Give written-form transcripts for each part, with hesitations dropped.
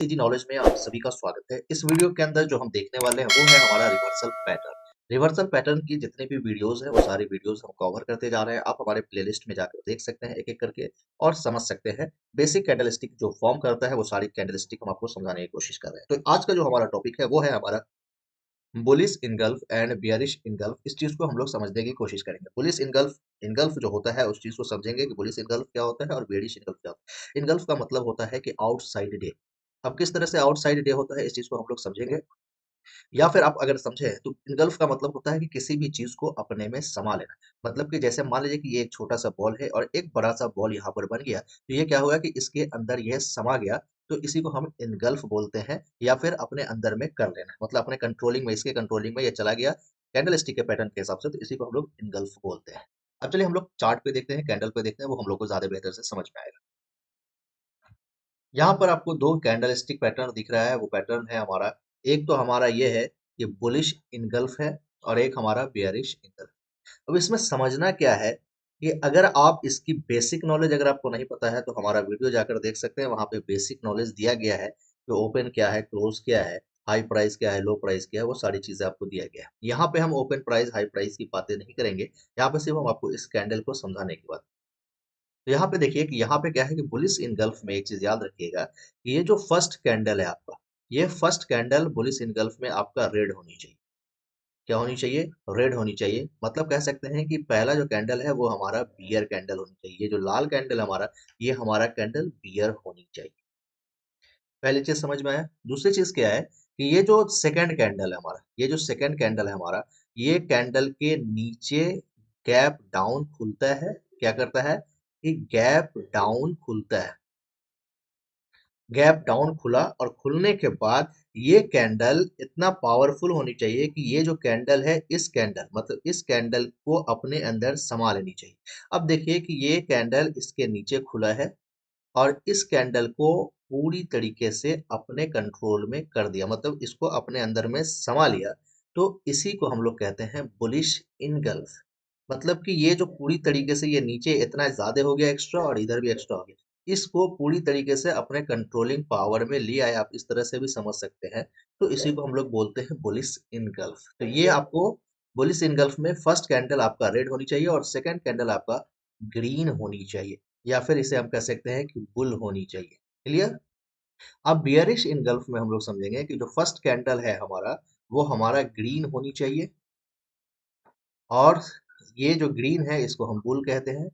जी knowledge में आप सभी का स्वागत है। इस वीडियो के अंदर जो हम देखने वाले हैं वो है हमारा रिवर्सल पैटर्न। रिवर्सल पैटर्न की जितने भी वीडियोस हैं वो सारी वीडियोस हम कवर करते जा रहे हैं। आप हमारे प्लेलिस्ट में जाकर देख सकते हैं एक-एक करके और समझ सकते हैं। बेसिक कैंडलस्टिक जो फॉर्म करता है वो सारी कैंडलस्टिक हम आपको समझाने की कोशिश कर रहे हैं। तो आज का जो हमारा टॉपिक है वो है हमारा bullish engulf and bearish engulf. इस चीज को हम लोग समझने की कोशिश करेंगे। बुलिश इनगल्फ इनगल्फ जो होता है उस चीज को समझेंगे कि बुलिश इनगल्फ क्या होता है और बेयरिश इनगल्फ क्या होता है। इनगल्फ का मतलब होता है कि आउटसाइड डे। अब किस तरह से आउटसाइड डे होता है इस चीज को हम लोग समझेंगे। या फिर आप अगर समझे तो इनगल्फ का मतलब होता है कि किसी भी चीज को अपने में समा लेना। मतलब कि जैसे मान लीजिए कि ये एक छोटा सा बॉल है और एक बड़ा सा बॉल यहाँ पर बन गया, तो ये क्या होगा कि इसके अंदर ये समा गया। तो इसी को हम इनगल्फ बोलते हैं या फिर अपने अंदर में कर लेना, मतलब अपने कंट्रोलिंग में, इसके कंट्रोलिंग में ये चला गया कैंडल स्टिक के पैटर्न के हिसाब से, तो इसी को हम लोग इनगल्फ बोलते हैं। अब चलिए हम लोग चार्ट पे देखते हैं, कैंडल पे देखते हैं, वो हम लोग को ज्यादा बेहतर से समझ में आएगा। यहाँ पर आपको दो कैंडल स्टिक पैटर्न दिख रहा है, वो पैटर्न है हमारा, एक तो हमारा ये है कि बुलिश इनगल्फ है और एक हमारा बेयरिश इनगल्फ। अब इसमें समझना क्या है कि अगर आप इसकी बेसिक नॉलेज अगर आपको नहीं पता है तो हमारा वीडियो जाकर देख सकते हैं, वहां पे बेसिक नॉलेज दिया गया है कि ओपन क्या है, क्लोज क्या है, हाई प्राइस क्या है, लो प्राइस क्या है, वो सारी चीजें आपको दिया गया है। यहाँ पे हम ओपन प्राइस हाई प्राइस की बातें नहीं करेंगे, यहाँ पे सिर्फ हम आपको इस कैंडल को समझाने की बात। तो यहाँ पे देखिए कि यहाँ पे क्या है कि बुलिश इनगल्फ में एक चीज याद रखिएगा कि ये जो फर्स्ट कैंडल है आपका, ये फर्स्ट कैंडल बुलिश इनगल्फ में आपका रेड होनी चाहिए। क्या होनी चाहिए? रेड होनी चाहिए। मतलब कह सकते हैं कि पहला जो कैंडल है वो हमारा बियर कैंडल होनी चाहिए। ये जो लाल कैंडल हमारा, ये हमारा कैंडल बियर होनी चाहिए। पहली चीज समझ में आया। दूसरी चीज क्या है कि ये जो सेकंड कैंडल है हमारा, ये जो सेकंड कैंडल है हमारा, ये कैंडल के नीचे गैप डाउन खुलता है। क्या करता है कि गैप डाउन खुलता है। गैप डाउन खुला और खुलने के बाद ये कैंडल इतना पावरफुल होनी चाहिए कि ये जो कैंडल है, इस कैंडल मतलब इस कैंडल को अपने अंदर समा लेनी चाहिए। अब देखिए कि ये कैंडल इसके नीचे खुला है और इस कैंडल को पूरी तरीके से अपने कंट्रोल में कर दिया, मतलब इसको अपने अंदर में समा लिया। तो इसी को हम लोग कहते हैं बुलिश इनगल्फ। मतलब कि ये जो पूरी तरीके से ये नीचे इतना ज्यादा हो गया एक्स्ट्रा और इधर भी एक्स्ट्रा हो गया, इसको पूरी तरीके से अपने कंट्रोलिंग पावर में लिया है, आप इस तरह से भी समझ सकते हैं। तो इसी को हम लोग बोलते हैं बुलिश इनगल्फ। तो ये आपको बुलिश इनगल्फ में फर्स्ट कैंडल आपका रेड होनी चाहिए और सेकंड कैंडल आपका ग्रीन होनी चाहिए, या फिर इसे हम कह सकते हैं कि बुल होनी चाहिए। क्लियर? अब बियरिश इनगल्फ में हम लोग समझेंगे कि जो फर्स्ट कैंडल है हमारा, वो हमारा ग्रीन होनी चाहिए और ये जो ग्रीन है इसको हम बुल कहते हैं।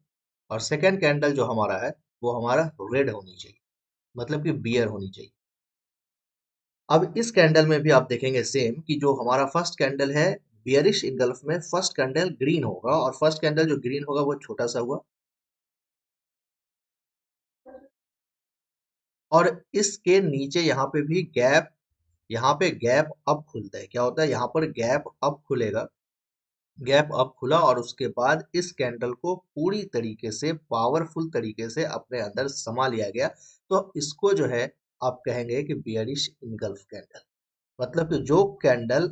और सेकंड कैंडल जो हमारा है वो हमारा रेड होनी चाहिए, मतलब कि बियर होनी चाहिए। अब इस कैंडल में भी आप देखेंगे सेम कि जो हमारा फर्स्ट कैंडल है बियरिश इनगल्फ में, फर्स्ट कैंडल ग्रीन होगा और फर्स्ट कैंडल जो ग्रीन होगा वो छोटा सा हुआ। और इसके नीचे यहाँ पे भी गैप, यहाँ पे गैप अप खुलता है। क्या होता है? यहाँ पर गैप अप खुलेगा। गैप अप खुला और उसके बाद इस कैंडल को पूरी तरीके से पावरफुल तरीके से अपने अंदर समा लिया गया। तो इसको जो है आप कहेंगे कि बियरिश इनगल्फ कैंडल। मतलब कि जो कैंडल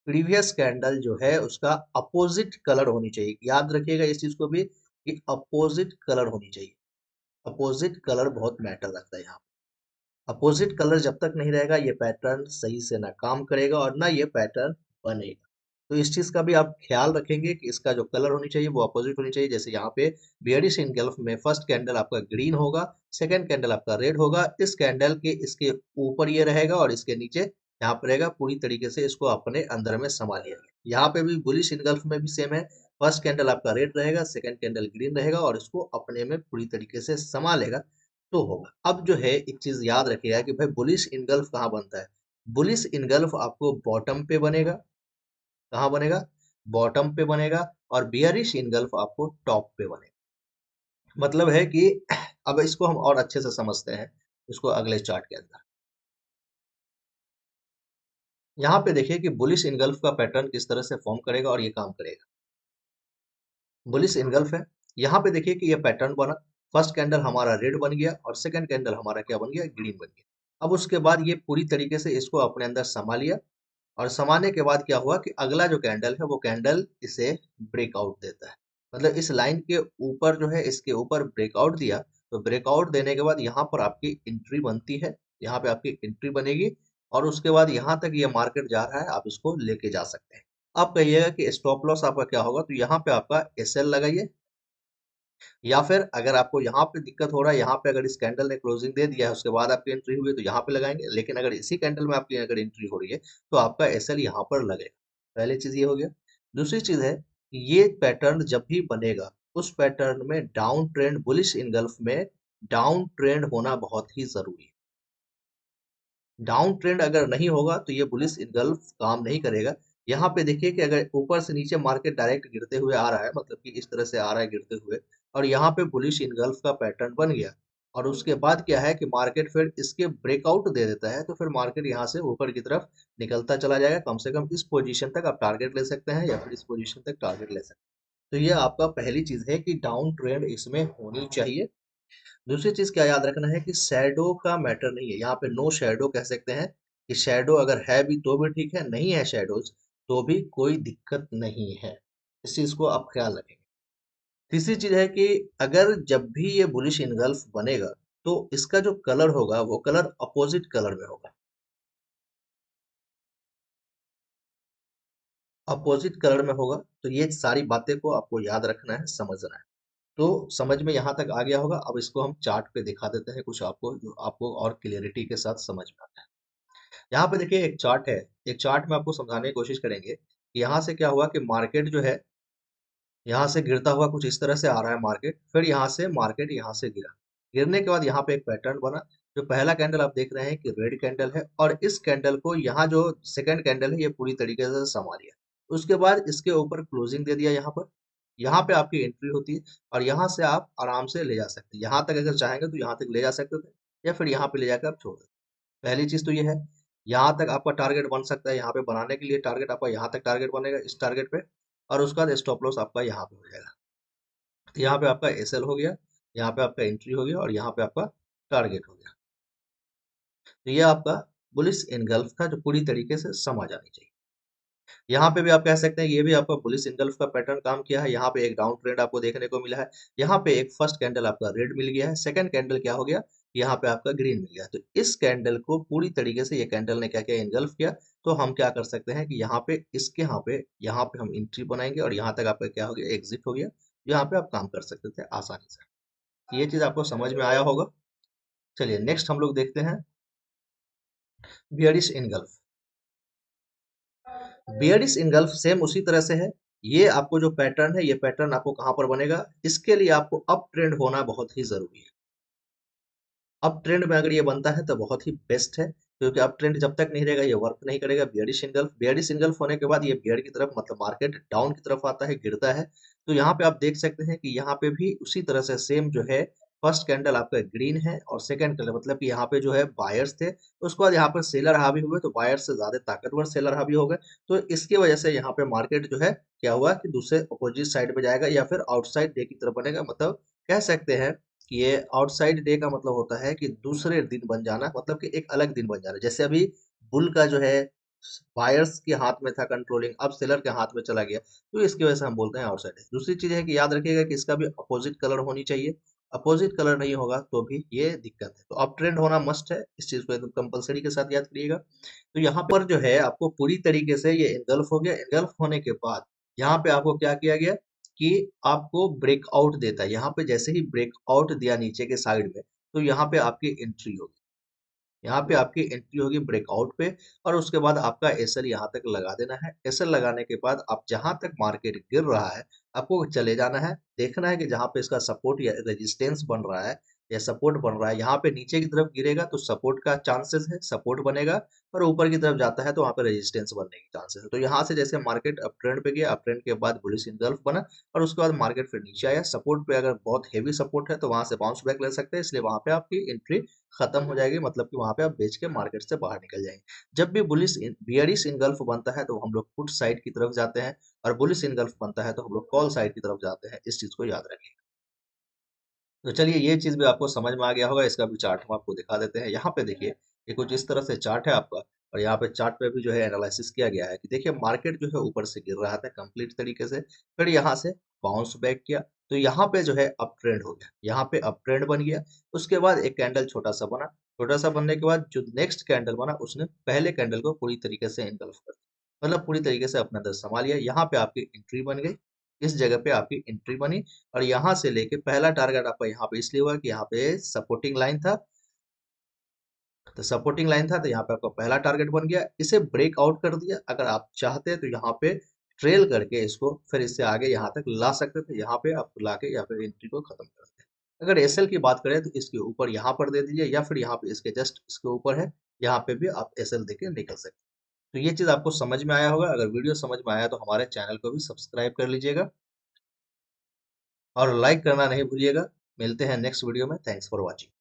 प्रीवियस कैंडल जो है उसका अपोजिट कलर होनी चाहिए। याद रखिएगा इस चीज को भी कि अपोजिट कलर होनी चाहिए। अपोजिट कलर बहुत मैटर रखता है यहाँ। अपोजिट कलर जब तक नहीं रहेगा ये पैटर्न सही से ना काम करेगा और ना ये पैटर्न बनेगा। तो इस चीज का भी आप ख्याल रखेंगे कि इसका जो कलर होनी चाहिए वो अपोजिट होनी चाहिए। जैसे यहाँ पे बियरिश इनगल्फ में फर्स्ट कैंडल आपका ग्रीन होगा, सेकंड कैंडल आपका रेड होगा। इस कैंडल के इसके ऊपर ये रहेगा और इसके नीचे यहाँ पर रहेगा। पूरी तरीके से इसको अपने अंदर में समा लिया गया। यहाँ पे भी बुलिश इनगल्फ में भी सेम है। फर्स्ट कैंडल आपका रेड रहेगा, सेकंड कैंडल ग्रीन रहेगा और इसको अपने में पूरी तरीके से समा लेगा तो होगा। अब जो है एक चीज याद रखिएगा कि भाई बुलिश इनगल्फ कहाँ बनता है। बुलिश इनगल्फ आपको बॉटम पे बनेगा। कहाँ बनेगा? बॉटम पे बनेगा। और बियरिश इनगल्फ आपको टॉप पे बनेगा। मतलब है कि अब इसको हम और अच्छे से समझते हैं इसको अगले चार्ट के अंदर। यहाँ पे देखिए कि बुलिश इनगल्फ का पैटर्न किस तरह से फॉर्म करेगा और ये काम करेगा। बुलिश इनगल्फ है। यहाँ पे देखिए कि ये पैटर्न बना। फर्स्ट कैंडल हमारा रेड बन गया और सेकंड कैंडल हमारा क्या बन गया? ग्रीन बन गया। अब उसके बाद ये पूरी तरीके से इसको अपने अंदर समा लिया और समाने के बाद क्या हुआ कि अगला जो कैंडल है वो कैंडल इसे ब्रेकआउट देता है। मतलब इस लाइन के ऊपर जो है इसके ऊपर ब्रेकआउट दिया। तो ब्रेकआउट देने के बाद यहाँ पर आपकी एंट्री बनती है यहाँ पे आपकी एंट्री बनेगी और उसके बाद यहाँ तक ये मार्केट जा रहा है, आप इसको लेके जा सकते हैं। आप कहिएगा कि स्टॉप लॉस आपका क्या होगा, तो यहाँ पे आपका एसएल लगाइए, या फिर अगर आपको यहाँ पे दिक्कत हो रहा है, यहाँ पे अगर इस कैंडल ने क्लोजिंग दे दिया है उसके बाद आपकी एंट्री हुई है तो यहाँ पे लगाएंगे, लेकिन अगर इसी कैंडल में आपकी अगर एंट्री हो रही है तो आपका एसएल यहाँ पर लगेगा। पहली चीज ये हो गया। दूसरी चीज है कि ये पैटर्न जब भी बनेगा उस पैटर्न में डाउन ट्रेंड, बुलिश इनगल्फ में डाउन ट्रेंड होना बहुत ही जरूरी है। डाउन ट्रेंड अगर नहीं होगा तो ये बुलिश इनगल्फ काम नहीं करेगा। यहाँ पे देखिए कि अगर ऊपर से नीचे मार्केट डायरेक्ट गिरते हुए आ रहा है, मतलब कि इस तरह से आ रहा है गिरते हुए, और यहाँ पे बुलिश इनगल्फ का पैटर्न बन गया और उसके बाद क्या है कि मार्केट फिर इसके ब्रेकआउट दे देता है, तो फिर मार्केट यहाँ से ऊपर की तरफ निकलता चला जाएगा। कम से कम इस पोजीशन तक आप टारगेट ले सकते हैं या फिर इस पोजीशन तक टारगेट ले सकते हैं। तो ये आपका पहली चीज है कि डाउन ट्रेंड इसमें होनी चाहिए। दूसरी चीज क्या याद रखना है कि शैडो का मैटर नहीं है, यहाँ पे नो शैडो कह सकते हैं कि शैडो अगर है भी तो भी ठीक है, नहीं है शैडोज तो भी कोई दिक्कत नहीं है। इस चीज को आप ख्याल रखेंगे। तीसरी चीज है कि अगर जब भी ये बुलिश इनगल्फ बनेगा तो इसका जो कलर होगा वो कलर अपोजिट कलर में होगा। अपोजिट कलर में होगा तो ये सारी बातें को आपको याद रखना है, समझना है। तो समझ में यहाँ तक आ गया होगा। अब इसको हम चार्ट पे दिखा देते हैं कुछ आपको, जो आपको और क्लियरिटी के साथ समझ में आता है। यहाँ पे देखिए एक चार्ट है। एक चार्ट में आपको समझाने की कोशिश करेंगे कि यहाँ से क्या हुआ कि मार्केट जो है यहाँ से गिरता हुआ कुछ इस तरह से आ रहा है मार्केट, फिर यहाँ से मार्केट यहाँ से गिरा। गिरने के बाद यहाँ पे एक पैटर्न बना। जो पहला कैंडल आप देख रहे हैं कि रेड कैंडल है और इस कैंडल को यहाँ जो सेकंड कैंडल है ये पूरी तरीके से समा लिया। उसके बाद इसके ऊपर क्लोजिंग दे दिया यहाँ पर। यहाँ पे आपकी एंट्री होती है और यहाँ से आप आराम से ले जा सकते हैं। यहाँ तक अगर चाहेंगे तो यहाँ तक ले जा सकते थे या फिर यहाँ पे ले जाकर आप छोड़ देते। पहली चीज तो ये है, यहाँ तक आपका टारगेट बन सकता है। यहाँ पे बनाने के लिए टारगेट आपका यहाँ तक टारगेट बनेगा इस टारगेट पे, और उसके बाद स्टॉप लॉस आपका यहाँ पे हो जाएगा। तो यहाँ पे आपका एसएल हो गया, यहाँ पे आपका एंट्री हो गया और यहाँ पे आपका टारगेट हो गया। तो ये आपका बुलिश इनगल्फ था जो पूरी तरीके से समझ आनी चाहिए। यहाँ पे भी आप कह सकते हैं ये भी आपका बुलिश इनगल्फ का पैटर्न काम किया है। यहाँ पे एक डाउन ट्रेंड आपको देखने को मिला है। यहाँ पे एक फर्स्ट कैंडल आपका रेड मिल गया है, सेकंड कैंडल क्या हो गया, यहाँ पे आपका ग्रीन मिल गया। तो इस कैंडल को पूरी तरीके से ये कैंडल ने क्या किया, इनगल्फ किया। तो हम क्या कर सकते हैं कि यहाँ पे इसके यहाँ पे हम एंट्री बनाएंगे और यहाँ तक आपका क्या हो गया, एग्जिट हो गया। यहाँ पे आप काम कर सकते थे आसानी से। ये चीज आपको समझ में आया होगा। चलिए नेक्स्ट हम लोग देखते हैं bearish engulf. Bearish engulf same उसी तरह से है। ये आपको जो पैटर्न है, ये पैटर्न आपको कहां पर बनेगा, इसके लिए आपको अप ट्रेंड होना बहुत ही जरूरी है। अप ट्रेंड में अगर ये बनता है तो बहुत ही बेस्ट है, क्योंकि अप ट्रेंड जब तक नहीं रहेगा ये वर्क नहीं करेगा। बियरिश इनगल्फ होने के बाद ये बियर की तरफ, मतलब मार्केट डाउन की तरफ आता है, गिरता है। तो यहाँ पे आप देख सकते हैं कि यहाँ पे भी उसी तरह से सेम जो है, फर्स्ट कैंडल आपका ग्रीन है और सेकंड कैंडल, मतलब कि यहाँ पे जो है बायर्स थे, उसके बाद यहाँ पर सेलर हावी हुए, तो बायर्स से ज्यादा ताकतवर सेलर हावी हो गए। तो इसकी वजह से यहाँ पे मार्केट जो है क्या हुआ कि दूसरे अपोजिट साइड में जाएगा या फिर आउटसाइड डे की तरफ बनेगा। मतलब कह सकते हैं कि ये आउटसाइड डे का मतलब होता है कि दूसरे दिन बन जाना, मतलब कि एक अलग दिन बन जाना। जैसे अभी बुल का जो है बायर्स के हाथ में था कंट्रोलिंग, अब सेलर के हाथ में चला गया, तो इसकी वजह से हम बोलते हैं आउटसाइड डे। दूसरी चीज है कि याद रखिएगा कि इसका भी अपोजिट कलर होनी चाहिए। अपोजिट कलर नहीं होगा तो भी ये दिक्कत है। तो अप ट्रेंड होना मस्ट है, इस चीज को एकदम कंपलसरी के साथ याद करिएगा। तो यहाँ पर जो है आपको पूरी तरीके से ये इनगल्फ हो गया। इनगल्फ होने के बाद यहाँ पे आपको क्या किया गया कि आपको ब्रेकआउट देता है। यहाँ पे जैसे ही ब्रेकआउट दिया नीचे के साइड में, तो यहाँ पे आपकी एंट्री होगी। यहाँ पे आपकी एंट्री होगी ब्रेकआउट पे, और उसके बाद आपका एसएल यहाँ तक लगा देना है। एसएल लगाने के बाद आप जहां तक मार्केट गिर रहा है आपको चले जाना है। देखना है कि जहां पे इसका सपोर्ट या रेजिस्टेंस बन रहा है या सपोर्ट बन रहा है, यहाँ पे नीचे की तरफ गिरेगा तो सपोर्ट का चांसेस है, सपोर्ट बनेगा। और ऊपर की तरफ जाता है तो वहां पे रेजिस्टेंस बनने की चांसेस है। तो यहाँ से जैसे मार्केट अप ट्रेंड पे गया, अप ट्रेंड के बाद बुलिश इनगल्फ बना और उसके बाद मार्केट फिर नीचे आया। सपोर्ट पे अगर बहुत हेवी सपोर्ट है तो वहां से बाउंस बैक ले सकते हैं, इसलिए वहां पे आपकी एंट्री खत्म हो जाएगी, मतलब कि वहां पे आप बेच के मार्केट से बाहर निकल जाएंगे। जब भी बियरिश इनगल्फ बनता है तो हम लोग पुट साइड की तरफ जाते हैं, और बुलिश इनगल्फ बनता है तो हम लोग कॉल साइड की तरफ जाते हैं। इस चीज को याद रखिए। तो चलिए ये चीज भी आपको समझ में आ गया होगा। इसका भी चार्ट हम आपको दिखा देते हैं। यहाँ पे देखिए ये कुछ इस तरह से चार्ट है आपका, और यहाँ पे चार्ट पे भी जो है एनालिसिस किया गया है कि देखिए मार्केट जो है ऊपर से गिर रहा था कंप्लीट तरीके से, फिर यहाँ से बाउंस बैक किया, तो यहाँ पे जो है अप ट्रेंड हो गया, यहाँ पे अप ट्रेंड बन गया। उसके बाद एक कैंडल छोटा सा बना, छोटा सा बनने के बाद जो नेक्स्ट कैंडल बना उसने पहले कैंडल को पूरी तरीके से एंगल्फ कर दिया, मतलब पूरी तरीके से अपने अंदर समा लिया। यहाँ पे आपकी एंट्री बन गई, इस जगह पे आपकी एंट्री बनी, और यहाँ से लेके पहला टारगेट आपका यहाँ पे इसलिए हुआ कि यहाँ पे सपोर्टिंग लाइन था, तो सपोर्टिंग लाइन था तो यहाँ पे आपका पहला टारगेट बन गया। इसे ब्रेकआउट कर दिया। अगर आप चाहते तो यहाँ पे ट्रेल करके इसको फिर इससे आगे यहाँ तक ला सकते थे, यहाँ पे आप ला के या फिर एंट्री को खत्म कर दें। अगर एसएल की बात करें तो इसके ऊपर यहाँ पर दे दीजिए, या फिर यहाँ पे इसके जस्ट इसके ऊपर है, यहाँ पे भी आप एसएल देके निकल सकते हैं। तो ये चीज आपको समझ में आया होगा। अगर वीडियो समझ में आया तो हमारे चैनल को भी सब्सक्राइब कर लीजिएगा और लाइक करना नहीं भूलिएगा। मिलते हैं नेक्स्ट वीडियो में। Thanks for watching.